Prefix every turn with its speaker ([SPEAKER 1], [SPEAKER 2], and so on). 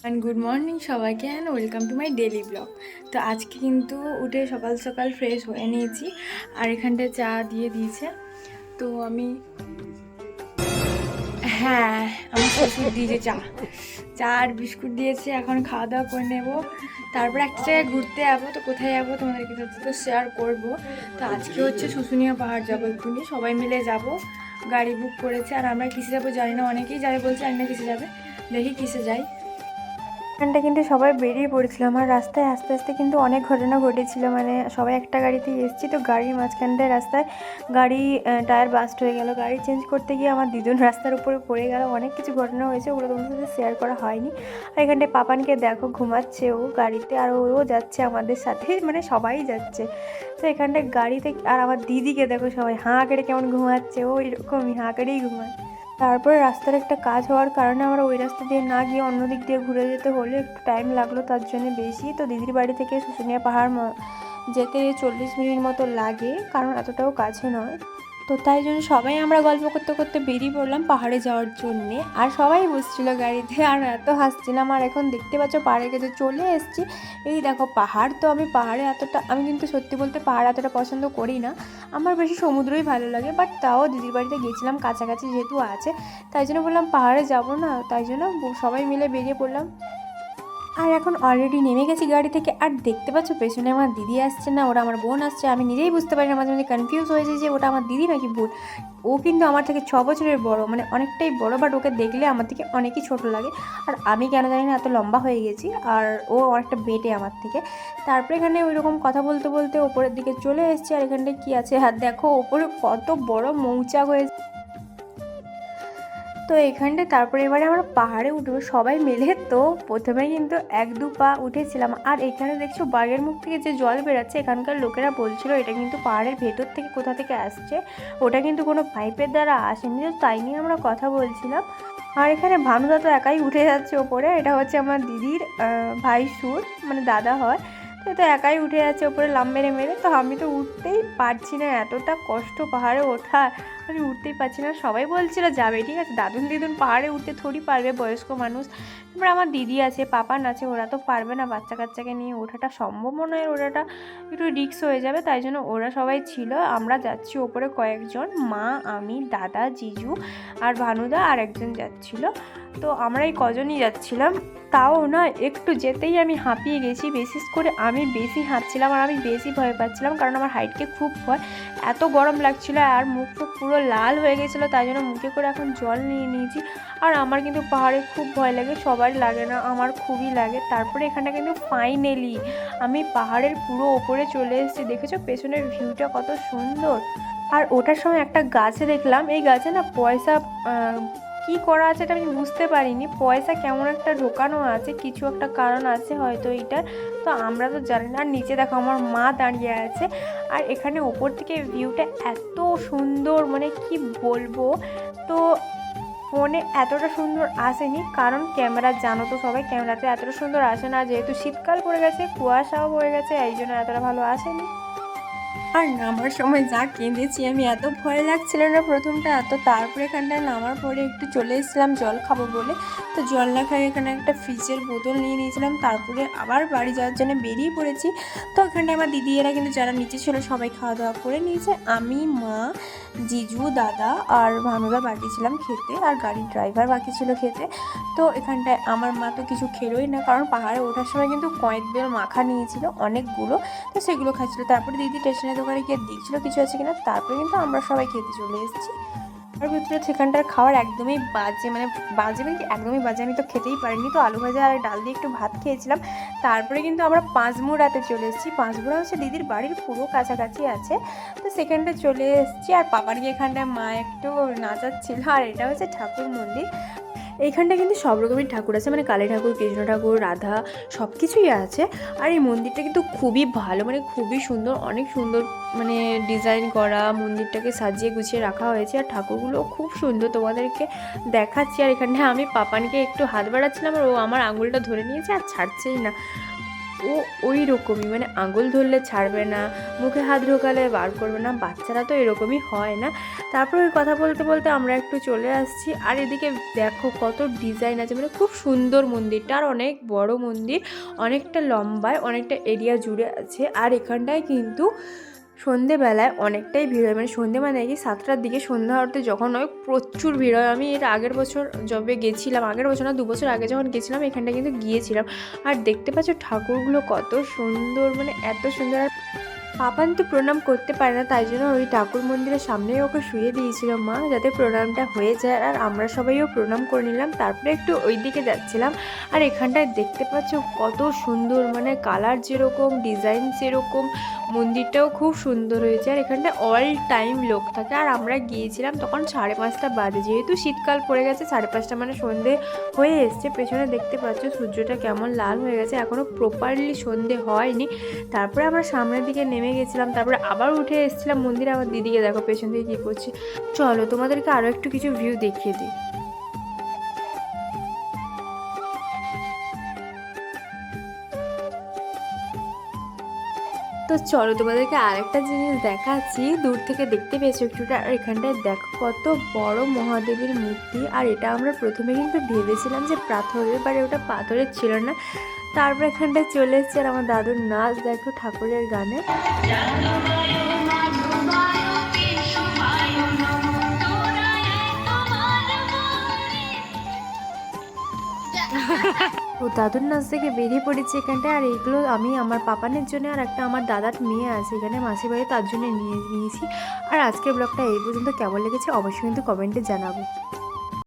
[SPEAKER 1] And good morning সবাইকে and welcome to my daily blog. তো আজকে কিন্তু উঠে সকাল সকাল ফ্রেশ হয়ে নিয়েছি, আর এখানটায় চা দিয়ে দিয়েছে। তো আমি হ্যাঁ, আমার শ্বশুর দিয়েছে চা চা আর বিস্কুট দিয়েছে। এখন খাওয়া দাওয়া করে নেবো, তারপর একটা জায়গায় ঘুরতে যাবো। তো কোথায় যাবো তোমাদেরকে সাথে তো শেয়ার করবো। তো আজকে হচ্ছে শুশুনিয়া পাহাড় যাবো, এক্ষুনি সবাই মিলে যাব। গাড়ি বুক করেছে, আর আমরা কিসে যাবো জানি না, অনেকেই যাবে বলছে, জানি না কিসে যাবে, দেখি কিসে যাই। এখানটা কিন্তু সবাই বেরিয়ে পড়েছিলাম, আর রাস্তায় আস্তে আস্তে কিন্তু অনেক ঘটনা ঘটেছিল। মানে সবাই একটা গাড়িতেই এসেছি, তো গাড়ির মাঝখানটায় রাস্তায় গাড়ি টায়ার বাস্ট হয়ে গেল। গাড়ি চেঞ্জ করতে গিয়ে আমার দিদুন রাস্তার উপরে পড়ে গেল। অনেক কিছু ঘটনা হয়েছে, ওগুলো তোমাদের সাথে শেয়ার করা হয়নি। আর এখানটায় পাপানকে দেখো, ঘুমাচ্ছে ও গাড়িতে, আর ও যাচ্ছে আমাদের সাথে, মানে সবাই যাচ্ছে। তো এখানটায় গাড়িতে, আর আমার দিদিকে দেখো, সবাই হাঁ কেড়ে কেমন ঘুমাচ্ছে, ও এরকমই হাঁ কেড়েই ঘুমায়। তারপরে রাস্তার একটা কাজ হওয়ার কারণে আমরা ওই রাস্তা দিয়ে না গিয়ে অন্য দিক দিয়ে ঘুরে যেতে হলে একটু টাইম লাগলো, তার জন্য বেশি। তো দিদির বাড়ি থেকে শুশুনিয়া পাহাড় যেতে 40 মিনিট মতো লাগে, কারণ এতটাও কাছে নয়। তো তাই জন্য সবাই আমরা গল্প করতে করতে বেরিয়ে পড়লাম পাহাড়ে যাওয়ার জন্যে। আর সবাই বসছিল গাড়িতে, আর এত হাসছিলাম। আর এখন দেখতে পাচ্ছ পাহাড়ের কাছে চলে এসেছি। এই দেখো পাহাড়। তো আমি কিন্তু সত্যি বলতে পাহাড় এতটা পছন্দ করি না, আমার বেশি সমুদ্রই ভালো লাগে। বাট তাও দিদির বাড়িতে গেছিলাম, কাছাকাছি যেহেতু আছে, তাই জন্য বললাম পাহাড়ে যাব না, তাই জন্য সবাই মিলে বেরিয়ে পড়লাম। আর এখন অলরেডি নেমে গেছি গাড়ি থেকে, আর দেখতে পাচ্ছ পেছনে আমার দিদি আসছে না, ওরা আমার বোন আসছে। আমি নিজেই বুঝতে পারি না, মাঝে মাঝে কনফিউজ হয়ে যায় যে ওটা আমার দিদি নাকি বোন। ও কিন্তু আমার থেকে 6 বছরের বড়, মানে অনেকটাই বড়, বাট ওকে দেখলে আমার থেকে অনেকই ছোট লাগে। আর আমি কেন জানি না এত লম্বা হয়ে গেছি, আর ও অনেকটা বেটে আমার থেকে। তারপরে এখানে ওই রকম কথা বলতে বলতে ওপরের দিকে চলে এসেছি। আর এখানটায় কী আছে, আর দেখো ওপরে কত বড় মৌচাক হয়েছে। তো এইখানটায় তারপরে এবারে আমরা পাহাড়ে উঠবো সবাই মিলে। তো প্রথমে কিন্তু 1-2 পা উঠেছিলাম, আর এখানে দেখছো বাঘের মুখ থেকে যে জল বেরাচ্ছে, এখানকার লোকেরা বলছিল এটা কিন্তু পাহাড়ের ভেতর থেকে কোথা থেকে আসছে, ওটা কিন্তু কোনো পাইপের দ্বারা আসেনি। তো তাই নিয়ে আমরা কথা বলছিলাম। আর এখানে ভানুদা তো একাই উঠে যাচ্ছে ওপরে, এটা হচ্ছে আমার দিদির ভাইসুর, মানে দাদা হয়। তো একাই উঠে যাচ্ছে ওপরে লাম মেরে মেরে। তো আমি তো উঠতেই পারছি না, এতটা কষ্ট পাহাড়ে ওঠা, আমি উঠতেই পারছি না। সবাই বলছিল যাবে, ঠিক আছে, দাদুন দিদুন পাহাড়ে উঠতে থোড়ি পারবে, বয়স্ক মানুষ। এবার আমার দিদি আছে, পাপান আছে, ওরা তো পারবে না, বাচ্চা কাচ্চাকে নিয়ে ওঠাটা সম্ভব নয়, ওঠাটা একটু রিস্ক হয়ে যাবে। তাই জন্য ওরা সবাই ছিল। আমরা যাচ্ছি ওপরে কয়েকজন, মা, আমি, দাদা, জিজু আর ভানুদা আর একজন যাচ্ছিল। তো আমরা এই কজনই যাচ্ছিলাম। তাও না একটু যেতেই আমি হাঁপিয়ে গেছি, বিশেষ করে আমি বেশি হাঁটছিলাম, আর আমি বেশি ভয় পাচ্ছিলাম, কারণ আমার হাইটকে খুব ভয়। এত গরম লাগছিল, আর মুখ পুরো লাল হয়ে গেছিলো, তাই জন্য মুখে করে এখন জল নিয়ে নিয়েছি। আর আমার কিন্তু পাহাড়ে খুব ভয় লাগে, সবার লাগে না, আমার খুবই লাগে। তারপরে এখানটা কিন্তু ফাইনালি আমি পাহাড়ের পুরো ওপরে চলে এসেছি। দেখেছো পেছনের ভিউটা কত সুন্দর। আর ওঠার সময় একটা গাছে দেখলাম, এই গাছে না পয়সা কি করা আছে এটা আমি বুঝতে পারিনি, পয়সা কেমন একটা ঢোকানো আছে, কিছু একটা কারণ আছে হয়তো এইটার, তো আমরা তো জানি না। আর নিচে দেখো আমার মা দাঁড়িয়ে আছে। আর এখানে ওপর থেকে ভিউটা এত সুন্দর, মানে কি বলবো। তো ফোনে এতটা সুন্দর আসেনি, কারণ ক্যামেরা জানো তো সবাই, ক্যামেরাতে এতটা সুন্দর আসে না, যেহেতু শীতকাল পড়ে গেছে, কুয়াশাও পড়ে গেছে, এই জন্য এতটা ভালো আসেনি। আর নামার সময় যা কেঁদেছি আমি, এত ভয় লাগছিল না প্রথমটা। তো তারপরে এখানটায় নামার পরে একটু চলে এসেছিলাম জল খাবো বলে। তো জল না খাই এখানে একটা ফ্রিজের বোতল নিয়ে নিয়েছিলাম, তারপরে আবার বাড়ি যাওয়ার জন্য বেরিয়ে পড়েছি। তো এখানটায় আমার দিদি এরা কিন্তু যারা নিচে ছিল সবাই খাওয়া দাওয়া করে নিয়েছে। আমি, মা, জিজু, দাদা আর ভানুদা বাকি ছিলাম খেতে, আর গাড়ির ড্রাইভার বাকি ছিল খেতে। তো এখানটায় আমার মা তো কিছু খেলোই না, কারণ পাহাড়ে ওঠার সময় কিন্তু কয়েক বেল মাখা নিয়েছিল অনেকগুলো, তো সেগুলো খাচ্ছিলো। তারপরে দিদি স্টেশনের দোকানে গিয়ে দেখছিলো কিছু আছে কিনা, তারপরে কিন্তু আমরা সবাই খেতে চলে এসেছি। আর ভিতরে সেখানটার খাবার একদমই বাজে, মানে বাজে মানে কি একদমই বাজে, আমি তো খেতেই পারিনি। তো আলু ভাজা আর ডাল দিয়ে একটু ভাত খেয়েছিলাম। তারপরে কিন্তু আমরা পাঁচমুড়াতে চলে এসেছি। পাঁচমুড়া হচ্ছে দিদির বাড়ির পুরো কাছাকাছি আছে, তো সেখানটায় চলে এসেছি। আর পাপার গিয়ে এখানটায় মা একটু নাচাচ্ছিল। আর এটা হচ্ছে ঠাকুর মন্দির। এইখানটা কিন্তু সব রকমের ঠাকুর আছে, মানে কালী ঠাকুর, কৃষ্ণ ঠাকুর, রাধা, সব কিছুই আছে। আর এই মন্দিরটা কিন্তু খুবই ভালো, মানে খুবই সুন্দর, অনেক সুন্দর, মানে ডিজাইন করা, মন্দিরটাকে সাজিয়ে গুছিয়ে রাখা হয়েছে। আর ঠাকুরগুলো খুব সুন্দর, তোমাদেরকে দেখাচ্ছি। আর এখানটায় আমি পাপানকে একটু হাত বাড়াচ্ছিলাম, আর ও আমার আঙুলটা ধরে নিয়েছে আর ছাড়ছেই না। ও ওই রকমই, মানে আঙুল ধরলে ছাড়বে না, মুখে হাত ঢোকালে বার করবে না, বাচ্চারা তো এরকমই হয় না। তারপর ওই কথা বলতে বলতে আমরা একটু চলে আসছি। আর এদিকে দেখো কত ডিজাইন আছে, মানে খুব সুন্দর মন্দিরটা, আর অনেক বড় মন্দির, অনেকটা লম্বায়, অনেকটা এরিয়া জুড়ে আছে। আর এখানটায় কিন্তু সন্ধেবেলায় অনেকটাই ভিড় হয়, মানে সন্ধে মানে কি 7টার দিকে সন্ধ্যা আরতি যখন হয় প্রচুর ভিড় হয়। আমি এর আগের বছর যবে গেছিলাম, আগের বছর না 2 বছর আগে যখন গেছিলাম এখানটা কিন্তু গিয়েছিলাম। আর দেখতে পাচ্ছ ঠাকুরগুলো কত সুন্দর, মানে এত সুন্দর। আর পাপান তো প্রণাম করতে পারে না, তাই জন্য ওই ঠাকুর মন্দিরের সামনেই ওকে শুয়ে দিয়েছিল মা, যাতে প্রণামটা হয়ে যায়। আর আমরা সবাইও প্রণাম করে নিলাম, তারপরে একটু ওই দিকে যাচ্ছিলাম। আর এখানটায় দেখতে পাচ্ছ কত সুন্দর, মানে কালার যেরকম, ডিজাইন যেরকম, মন্দিরটাও খুব সুন্দর হয়েছে। আর এখানটায় অল টাইম লোক থাকে। আর আমরা গিয়েছিলাম তখন 5:30 বাজে, যেহেতু শীতকাল পড়ে গেছে, 5:30 মানে সন্ধে হয়ে এসছে। পেছনে দেখতে পাচ্ছ সূর্যটা কেমন লাল হয়ে গেছে, এখনও প্রপারলি সন্ধে হয়নি। তারপরে আমরা সামনের দিকে নেমে গেছিলাম, তারপরে আবার উঠে এসেছিলাম মন্দিরে। আমার দিদিকে দেখো পেছন থেকে কী করছে। চলো তোমাদেরকে আরও একটু কিছু ভিউ দেখিয়ে দিই। তো চলো তোমাদেরকে আরেকটা জিনিস দেখাচ্ছি, দূর থেকে দেখতে পেয়েছো একটুটা। আর এখানটায় দেখো কত বড় মহাদেবের মূর্তি। আর এটা আমরা প্রথমে কিন্তু ভেবেছিলাম যে পাথরের, বাড়ি ওটা পাথরের ছিল না। তারপর এখানটায় চলে এসছে, আর আমার দাদুর নাচ দেখো ঠাকুরের গানে। ও দাদুর নাচ থেকে বেরিয়ে পড়েছি এখানটায়। আর এইগুলো আমি আমার পাপানের জন্য, আর একটা আমার দাদার মেয়ে আছে এখানে মাসির বাড়ি, তার জন্য নিয়েছি। আর আজকের ব্লগটা এই পর্যন্ত, কেমন লেগেছে অবশ্যই কিন্তু কমেন্টে জানাবো।